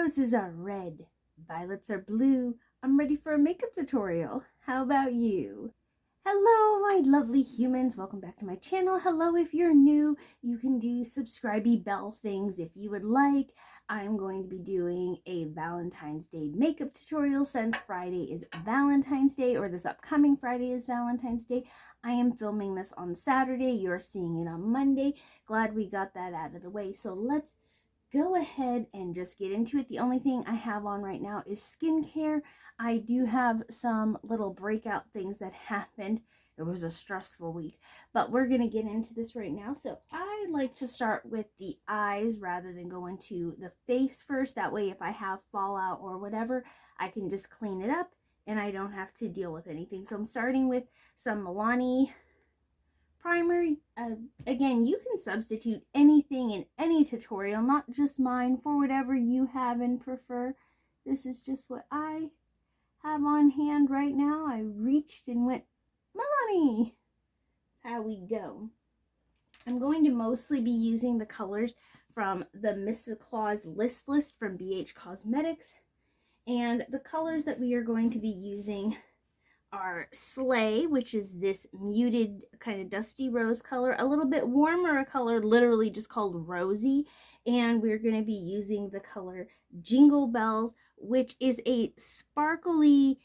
Roses are red, violets are blue. I'm ready for a makeup tutorial. How about you? Hello, my lovely humans. Welcome back to my channel. Hello, if you're new, you can do subscribey bell things if you would like. I'm going to be doing a Valentine's Day makeup tutorial since Friday is Valentine's Day, or this upcoming Friday is Valentine's Day. I am filming this on Saturday. You're seeing it on Monday. Glad we got that out of the way. So let's go ahead and just get into it. The only thing I have on right now is skincare. I do have some little breakout things that happened. It was a stressful week, but we're going to get into this right now. So I like to start with the eyes rather than go into the face first. That way, if I have fallout or whatever, I can just clean it up and I don't have to deal with anything. So I'm starting with some Milani Primer. Again, you can substitute anything in any tutorial, not just mine, for whatever you have and prefer. This is just what I have on hand right now. I reached and went, Milani! That's how we go. I'm going to mostly be using the colors from the Mrs. Claus list from Beige Cosmetics. And the colors that we are going to be using are Sleigh, which is this muted kind of dusty rose color, a little bit warmer a color literally just called Rosy, and we're going to be using the color Jingle Bells, which is a sparkly,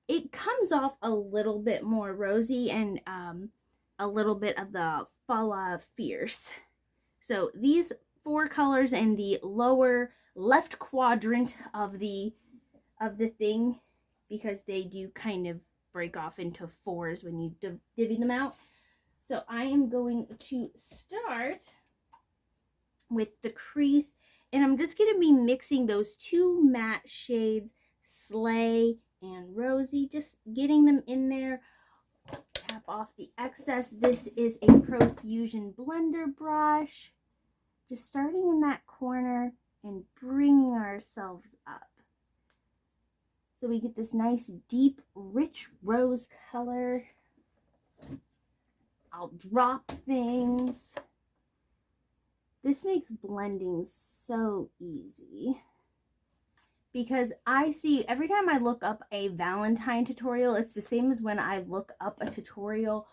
it comes off a little bit more rosy and a little bit of the Fala Fierce. So these four colors in the lower left quadrant of the thing, because they do kind of break off into fours when you divvy them out. So I am going to start with the crease, and I'm just going to be mixing those two matte shades, Sleigh and Rosy, just getting them in there. Tap off the excess. This is a Profusion blender brush, just starting in that corner and bringing ourselves up. So we get this nice, deep, rich rose color. I'll drop things. This makes blending so easy, because I see every time I look up a Valentine tutorial, it's the same as when I look up a tutorial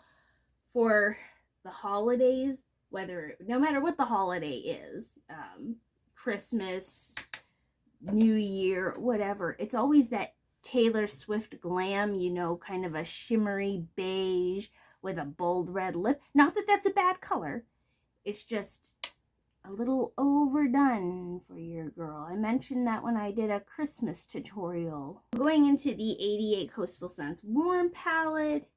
for the holidays, no matter what the holiday is, Christmas, New Year, whatever. It's always that Taylor Swift glam, you know, kind of a shimmery beige with a bold red lip. Not that that's a bad color. It's just a little overdone for your girl. I mentioned that when I did a Christmas tutorial. Going into the 88 Coastal Scents Warm palette,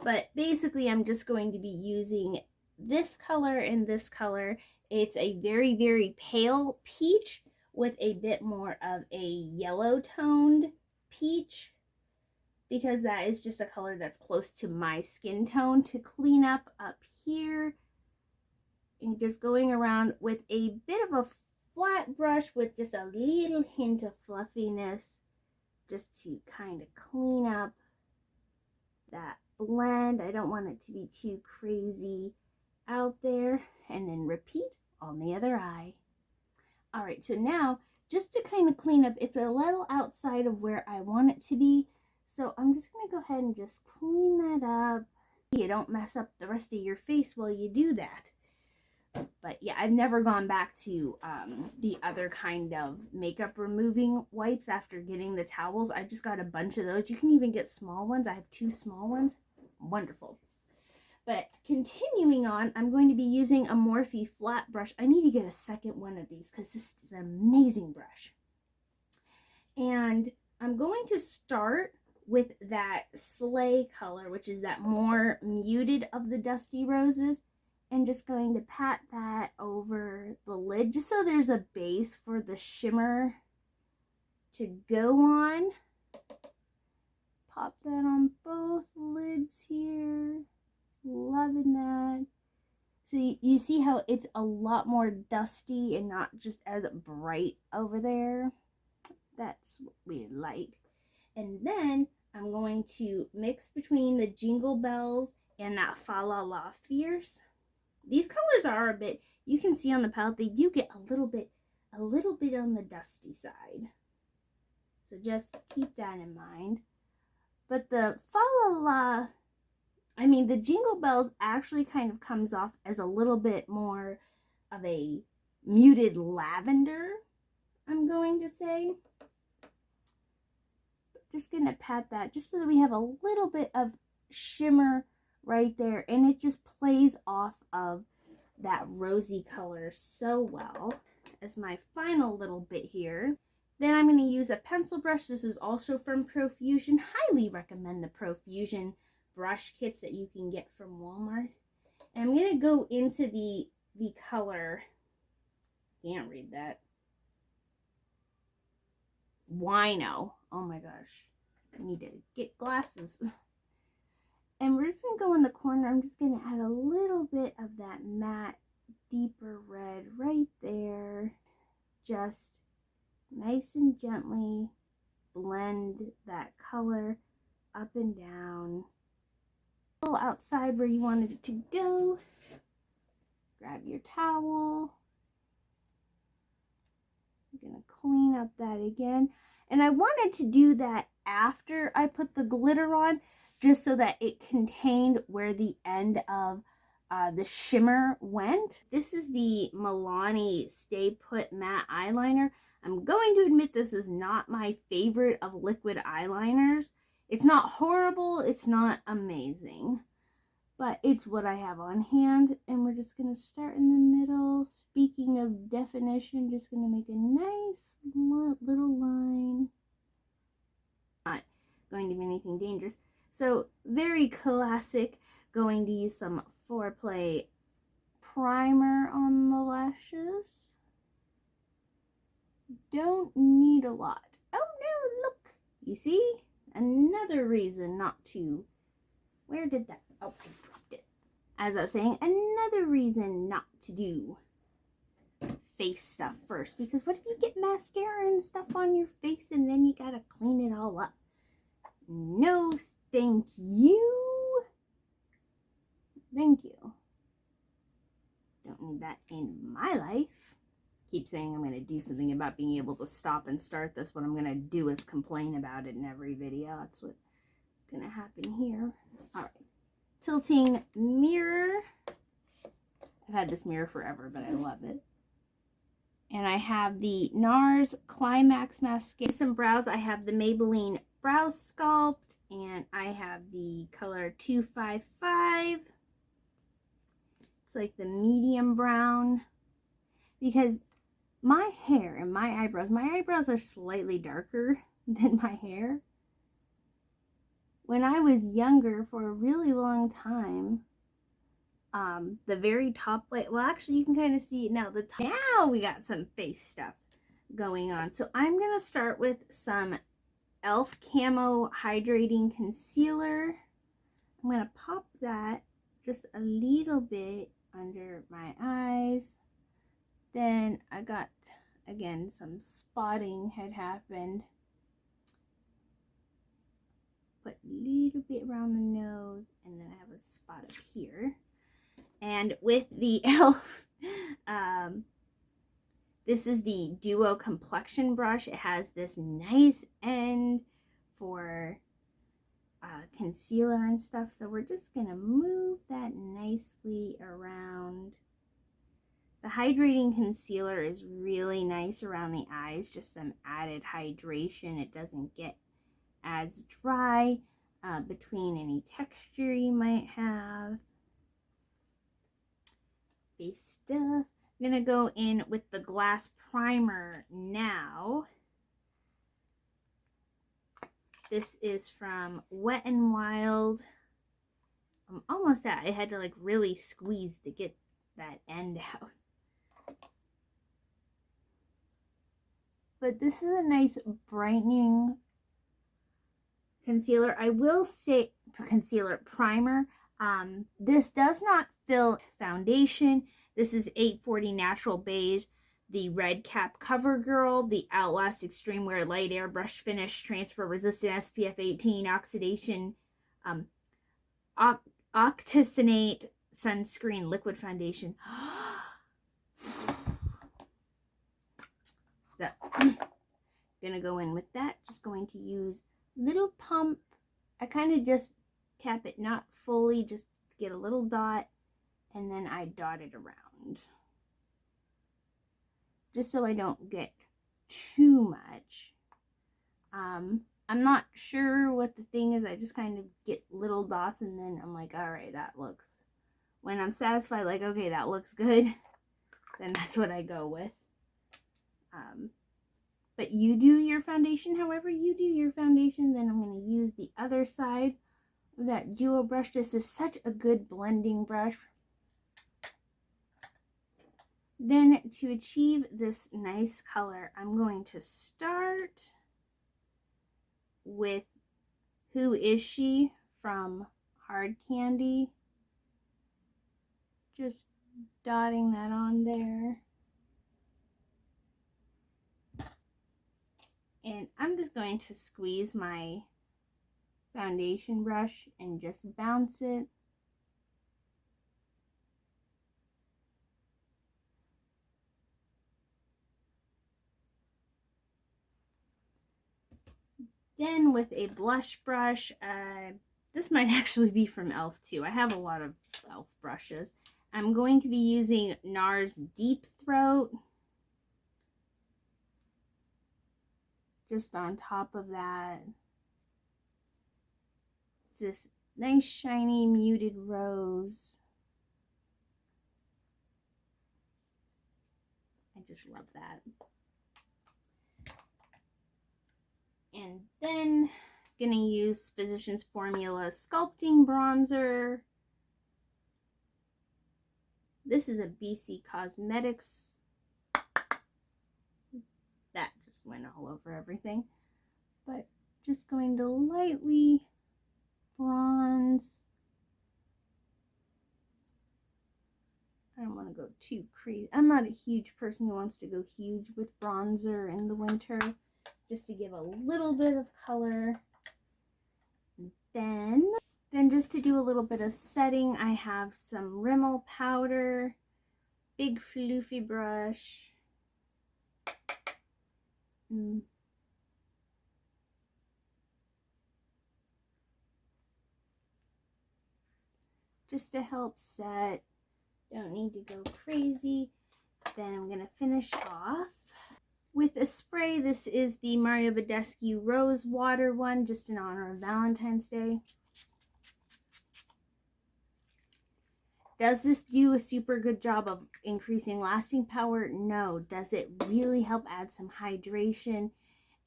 but basically I'm just going to be using this color and this color. It's a very, very pale peach with a bit more of a yellow toned peach, because that is just a color that's close to my skin tone, to clean up here, and just going around with a bit of a flat brush with just a little hint of fluffiness, just to kind of clean up that blend. I don't want it to be too crazy out there, and then repeat on the other eye. All right, so now just to kind of clean up, it's a little outside of where I want it to be. So I'm just going to go ahead and just clean that up. You don't mess up the rest of your face while you do that. But yeah, I've never gone back to the other kind of makeup removing wipes after getting the towels. I just got a bunch of those. You can even get small ones. I have 2 small ones. Wonderful. But continuing on, I'm going to be using a Morphe flat brush. I need to get a second one of these because this is an amazing brush. And I'm going to start with that Sleigh color, which is that more muted of the dusty roses, and just going to pat that over the lid just so there's a base for the shimmer to go on. Pop that on both lids here. Loving that. So you see how it's a lot more dusty and not just as bright over there. That's what we like. And then I'm going to mix between the Jingle Bells and that Fa La La Fierce. These colors are a bit, you can see on the palette, they do get a little bit a little bit on the dusty side. So just keep that in mind. But the fa la la, I mean, the Jingle Bells actually kind of comes off as a little bit more of a muted lavender, I'm going to say. Just going to pat that just so that we have a little bit of shimmer right there. And it just plays off of that rosy color so well. As my final little bit here. Then I'm going to use a pencil brush. This is also from Profusion. Highly recommend the Profusion brush kits that you can get from Walmart. And I'm going to go into the color, can't read that, wino. Oh my gosh, I need to get glasses. And we're just going to go in the corner. I'm just going to add a little bit of that matte, deeper red right there. Just nice and gently blend that color up and down. A little outside where you wanted it to go. Grab your towel. I'm going to clean up that again. And I wanted to do that after I put the glitter on, just so that it contained where the end of the shimmer went. This is the Milani Stay Put Matte Eyeliner. I'm going to admit this is not my favorite of liquid eyeliners. It's not horrible, it's not amazing, but it's what I have on hand. And we're just going to start in the middle. Speaking of definition, just going to make a nice little line. Not going to be anything dangerous. So very classic, going to use some Foreplay primer on the lashes. Don't need a lot. Oh no, look. You see? Another reason not to. Where did that? Oh, I dropped it. As I was saying, another reason not to do face stuff first. Because what if you get mascara and stuff on your face and then you gotta clean it all up? No, thank you. Thank you. Don't need that in my life. Keep saying I'm going to do something about being able to stop and start this. What I'm going to do is complain about it in every video. That's what's going to happen here. All right. Tilting mirror. I've had this mirror forever, but I love it. And I have the NARS Climax mascara. Some brows. I have the Maybelline Brow Sculpt, and I have the color 255. It's like the medium brown, because my hair and my eyebrows are slightly darker than my hair. When I was younger, for a really long time, the very top, well, actually you can kind of see it now. Now we got some face stuff going on. So I'm going to start with some e.l.f. Camo Hydrating Concealer. I'm going to pop that just a little bit under my eyes. Then I got, again, some spotting had happened. Put a little bit around the nose, and then I have a spot up here. And with the e.l.f., this is the Duo Complexion Brush. It has this nice end for concealer and stuff. So we're just going to move that nicely around. The hydrating concealer is really nice around the eyes, just some added hydration. It doesn't get as dry between any texture you might have. Face stuff. I'm going to go in with the glass primer now. This is from Wet n Wild. I'm almost at, I had to like really squeeze to get that end out. But this is a nice brightening concealer. I will say, concealer primer. This does not fill foundation. This is 840 Natural Beige, the Red Cap Covergirl, the Outlast Extreme Wear Light Airbrush Finish, Transfer Resistant SPF 18, Oxidation, Octisinate Sunscreen Liquid Foundation. So, gonna go in with that. Just going to use little pump. I kind of just tap it, not fully, just get a little dot, and then I dot it around. Just so I don't get too much. I'm not sure what the thing is. I just kind of get little dots, and then I'm like, all right, that looks, when I'm satisfied, like, okay, that looks good, then that's what I go with. But you do your foundation however you do your foundation. Then I'm going to use the other side of that duo brush. This is such a good blending brush. Then to achieve this nice color, I'm going to start with Who Is She from Hard Candy. Just dotting that on there. And I'm just going to squeeze my foundation brush and just bounce it. Then with a blush brush, this might actually be from e.l.f. too. I have a lot of e.l.f. brushes. I'm going to be using NARS Deepthroat. Just on top of that. It's this nice shiny muted rose. I just love that. And then gonna use Physicians Formula Sculpting Bronzer. This is a BC Cosmetics. That just went all over everything. But just going to lightly bronze. I don't want to go too crazy. I'm not a huge person who wants to go huge with bronzer in the winter. Just to give a little bit of color. And then just to do a little bit of setting, I have some Rimmel powder, big floofy brush. Just to help set. Don't need to go crazy. Then I'm going to finish off with a spray. This is the Mario Badescu Rosewater one, just in honor of Valentine's Day. Does this do a super good job of increasing lasting power? No. Does it really help add some hydration?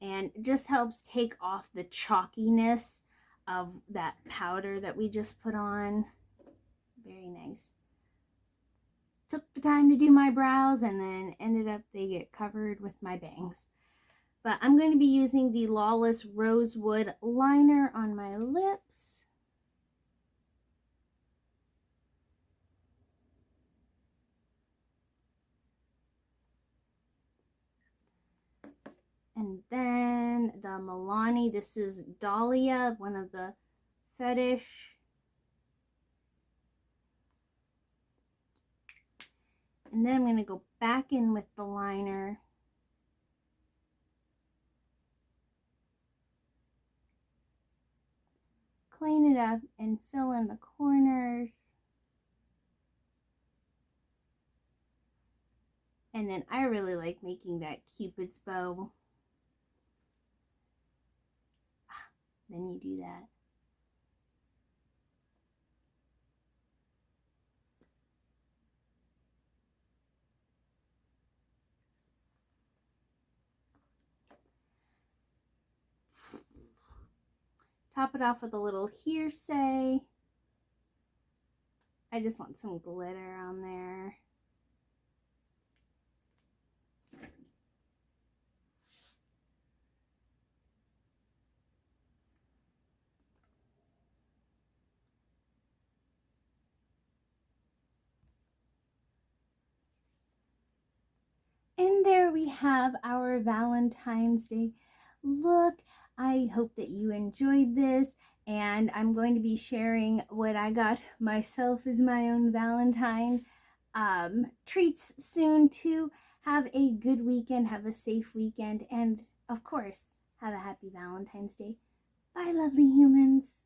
And it just helps take off the chalkiness of that powder that we just put on. Very nice. Took the time to do my brows and then ended up they get covered with my bangs. But I'm going to be using the Lawless Rosewood liner on my lips. And then the Milani, this is Dahlia, one of the Fetish. And then I'm going to go back in with the liner. Clean it up and fill in the corners. And then I really like making that Cupid's bow. Then you do that. Top it off with a little Hearsay. I just want some glitter on there. And there we have our Valentine's Day look. I hope that you enjoyed this, and I'm going to be sharing what I got myself as my own Valentine treats soon too. Have a good weekend, have a safe weekend, and of course, have a happy Valentine's Day. Bye, lovely humans.